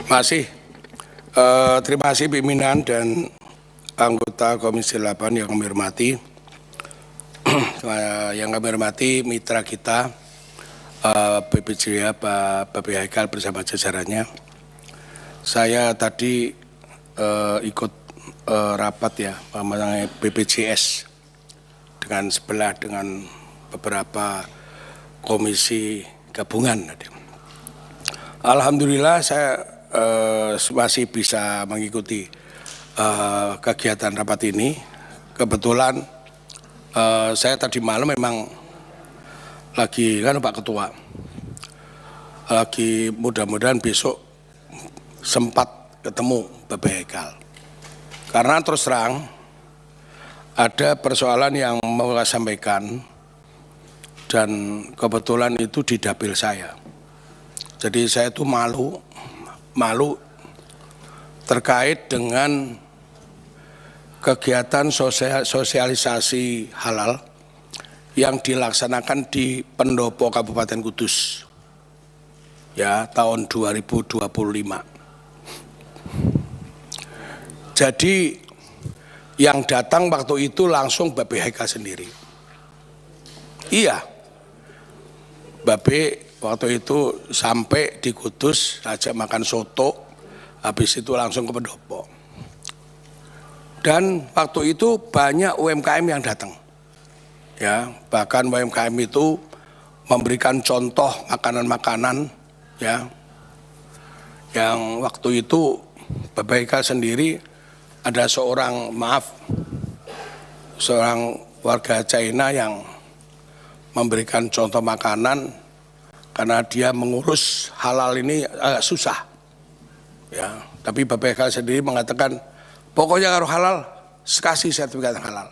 Masih, terima kasih pimpinan dan anggota Komisi 8 yang kami hormati. Yang kami hormati mitra kita BPJA Pak Babe Haikal bersama jajarannya. Saya tadi ikut rapat ya mengenai BPJS dengan beberapa komisi gabungan. Alhamdulillah saya masih bisa mengikuti kegiatan rapat ini. Kebetulan saya tadi malam memang lagi Pak Ketua, lagi mudah-mudahan besok sempat ketemu Babe Haikal. Karena terus terang ada persoalan yang mau saya sampaikan dan kebetulan itu di dapil saya. Jadi saya itu malu terkait dengan kegiatan sosialisasi halal yang dilaksanakan di Pendopo Kabupaten Kudus ya tahun 2025. Jadi yang datang waktu itu langsung Babe Haikal sendiri. Iya, Babe waktu itu sampai di Kudus ajak makan soto, habis itu langsung ke Pendopo. Dan waktu itu banyak UMKM yang datang. Ya, bahkan UMKM itu memberikan contoh makanan-makanan ya. Yang waktu itu Babe Haikal sendiri ada seorang warga China yang memberikan contoh makanan karena dia mengurus halal ini agak susah. Ya, tapi Babe Haikal sendiri mengatakan pokoknya kalau halal kasih sertifikat halal.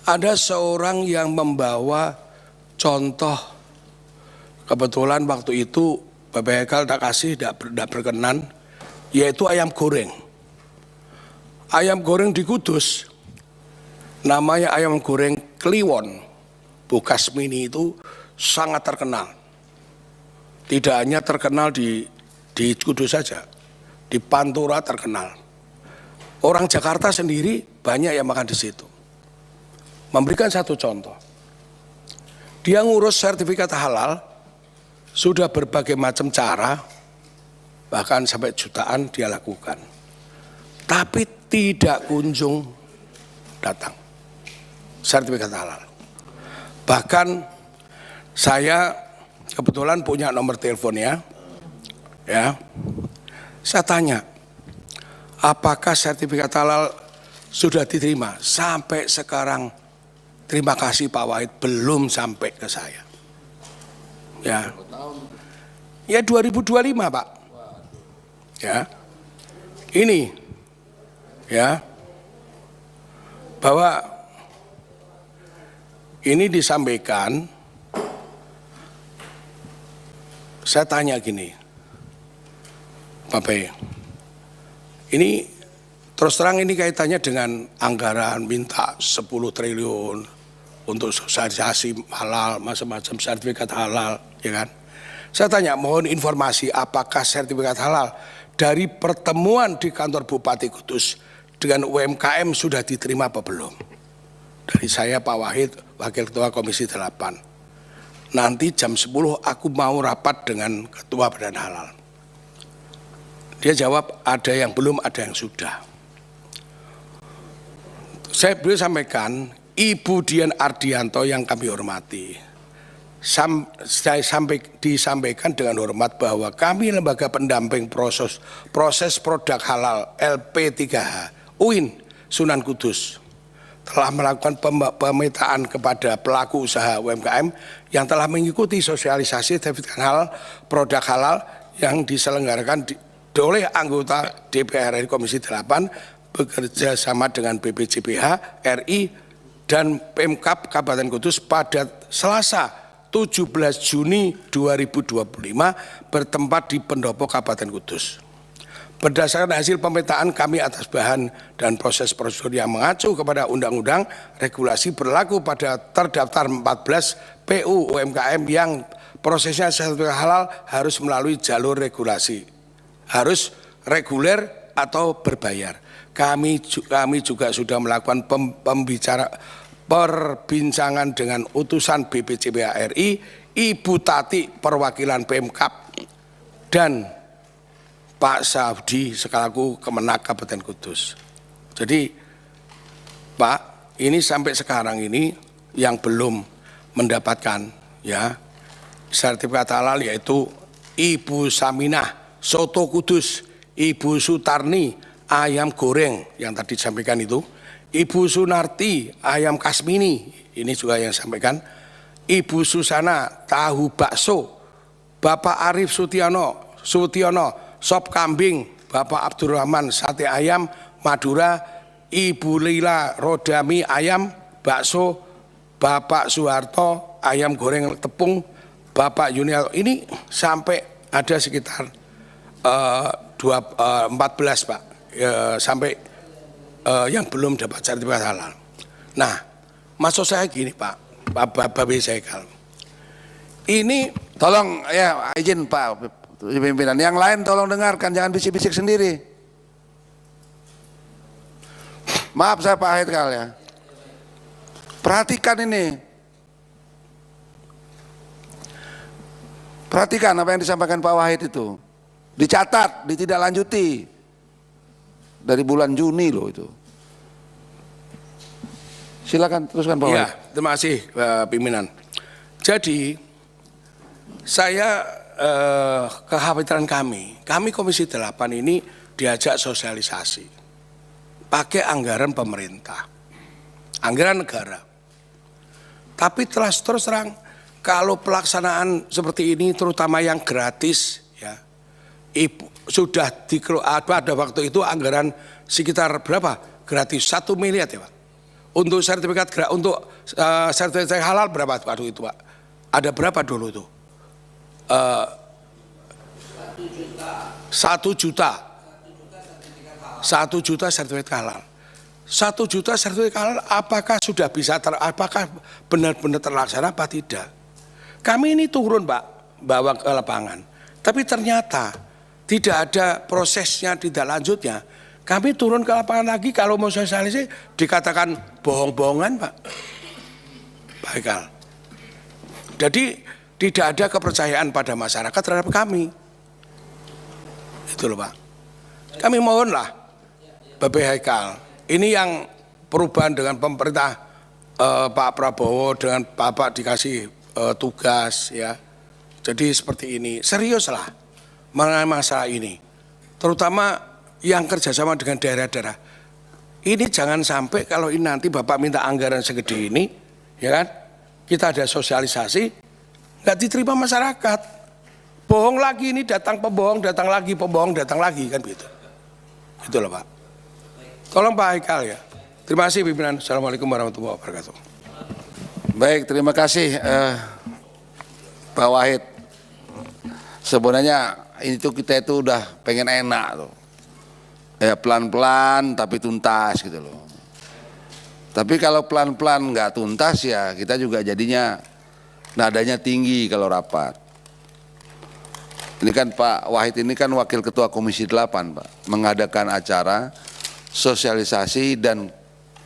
Ada seorang yang membawa contoh, kebetulan waktu itu Babe Haikal tak kasih, tidak berkenan, yaitu ayam goreng. Ayam goreng di Kudus, namanya ayam goreng Kliwon, Bukas Mini itu sangat terkenal. Tidak hanya terkenal di Kudus saja, di Pantura terkenal. Orang Jakarta sendiri banyak yang makan di situ. Memberikan satu contoh, dia ngurus sertifikat halal sudah berbagai macam cara, bahkan sampai jutaan dia lakukan, tapi tidak kunjung datang sertifikat halal. Bahkan saya kebetulan punya nomor teleponnya, ya. Saya tanya, apakah sertifikat halal sudah diterima? Sampai sekarang, terima kasih Pak Wahid, belum sampai ke saya. Ya 2025 Pak. Ya, ini ya bahwa ini disampaikan. Saya tanya gini, Babe, ini terus terang ini kaitannya dengan anggaran minta 10 triliun untuk sosialisasi halal, macam-macam sertifikat halal, ya kan? Saya tanya, mohon informasi apakah sertifikat halal dari pertemuan di kantor Bupati Kudus dengan UMKM sudah diterima apa belum? Dari saya Pak Wahid, Wakil Ketua Komisi 8. Nanti jam 10 aku mau rapat dengan Ketua Badan Halal. Dia jawab ada yang belum, ada yang sudah. Saya beliau sampaikan, Ibu Dian Ardianto yang kami hormati, saya disampaikan dengan hormat bahwa kami lembaga pendamping proses produk halal LP3H UIN Sunan Kudus telah melakukan pemetaan kepada pelaku usaha UMKM yang telah mengikuti sosialisasi sertifikat halal produk halal yang diselenggarakan oleh anggota DPR RI Komisi 8 bekerja sama dengan BPJPH RI dan Pemkab Kabupaten Kudus pada Selasa 17 Juni 2025 bertempat di Pendopo Kabupaten Kudus. Berdasarkan hasil pemetaan kami atas bahan dan proses prosedur yang mengacu kepada undang-undang regulasi berlaku pada terdaftar 14 PU UMKM yang prosesnya sertifikat halal harus melalui jalur regulasi harus reguler atau berbayar. Kami juga sudah melakukan perbincangan dengan utusan BPCPA RI, Ibu Tati perwakilan Pemkab, dan Pak Saudi sekaligus Kemenak Kabupaten Kudus. Jadi Pak, ini sampai sekarang ini yang belum mendapatkan ya sertifikat halal yaitu Ibu Saminah Soto Kudus, Ibu Sutarni ayam goreng yang tadi disampaikan itu, Ibu Sunarti ayam kasmini, ini juga yang sampaikan, Ibu Susana tahu bakso, Bapak Arif Sutiono sop kambing, Bapak Abdurrahman sate ayam Madura, Ibu Lila Rodami ayam bakso, Bapak Soeharto ayam goreng tepung, Bapak Yunial, ini sampai ada sekitar 14 Pak, sampai yang belum dapat sertifikat halal. Nah, maksud saya gini Pak, Bapak Sekal, ini tolong ya izin Pak pimpinan, yang lain tolong dengarkan, jangan bisik-bisik sendiri. Maaf saya Pak Haikal ya, perhatikan ini, perhatikan apa yang disampaikan Pak Wahid itu, dicatat, ditindaklanjuti dari bulan Juni loh itu. Silakan teruskan Pak Wahid. Ya, terima kasih pimpinan. Jadi saya kekhawatiran kami Komisi 8 ini diajak sosialisasi pakai anggaran pemerintah, anggaran negara. Tapi terus terang kalau pelaksanaan seperti ini terutama yang gratis ya, sudah pada waktu itu anggaran sekitar berapa? Gratis 1 miliar ya Pak. Untuk sertifikat sertifikat halal berapa waktu itu Pak? Ada berapa dulu itu? 1 juta sertifikat halal. 1 juta sertifikat halal apakah sudah bisa apakah benar-benar terlaksana apa tidak? Kami ini turun Pak, bawa ke lapangan. Tapi ternyata tidak ada prosesnya, tidak lanjutnya. Kami turun ke lapangan lagi, kalau mau sosialisasi dikatakan bohong-bohongan Pak. Baikal. Jadi tidak ada kepercayaan pada masyarakat terhadap kami. Itu loh Pak. Kami mohonlah Bapak Haikal, ini yang perubahan dengan pemerintah Pak Prabowo dengan Bapak dikasih tugas ya. Jadi seperti ini, seriuslah mengenai masalah ini. Terutama yang kerjasama dengan daerah-daerah. Ini jangan sampai kalau ini nanti Bapak minta anggaran segede ini, ya kan? Kita ada sosialisasi, nggak diterima masyarakat. Bohong lagi ini, datang pembohong, datang lagi pembohong, datang lagi kan begitu. Itu loh Pak. Tolong Pak Haikal ya. Terima kasih pimpinan. Assalamualaikum warahmatullahi wabarakatuh. Baik, terima kasih Pak Wahid. Sebenarnya itu kita itu udah pengen enak tuh. Ya pelan-pelan tapi tuntas gitu loh. Tapi kalau pelan-pelan nggak tuntas ya kita juga jadinya nadanya tinggi kalau rapat. Ini kan Pak Wahid ini kan Wakil Ketua Komisi 8 Pak, mengadakan acara sosialisasi dan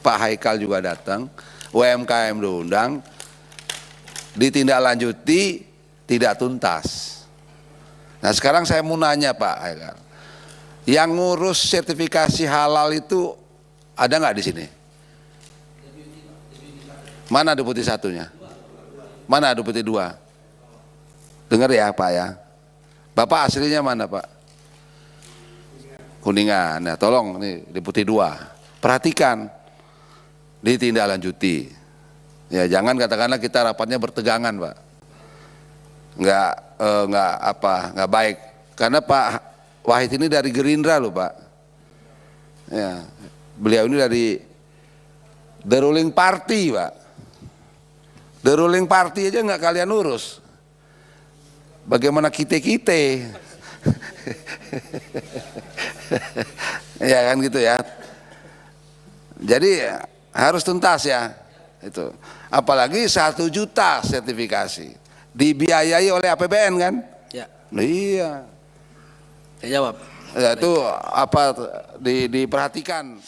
Pak Haikal juga datang, UMKM diundang, ditindaklanjuti tidak tuntas. Nah sekarang saya mau nanya Pak Haikal, yang ngurus sertifikasi halal itu ada nggak di sini? Mana deputi satunya? Mana deputi 2? Dengar ya Pak ya. Bapak aslinya mana Pak? Kuningan. Nah tolong nih deputi 2, perhatikan, ditindaklanjuti. Ya jangan katakanlah kita rapatnya bertegangan Pak. Nggak baik. Karena Pak Wahid ini dari Gerindra loh Pak. Ya, beliau ini dari The Ruling Party Pak. The Ruling Party aja nggak kalian urus. Bagaimana kita-kita? Ya kan gitu ya. Jadi harus tuntas ya. Itu. Apalagi 1 juta sertifikasi. Dibiayai oleh APBN kan? Ya. Nah, iya. Saya jawab. Ya, itu apa diperhatikan.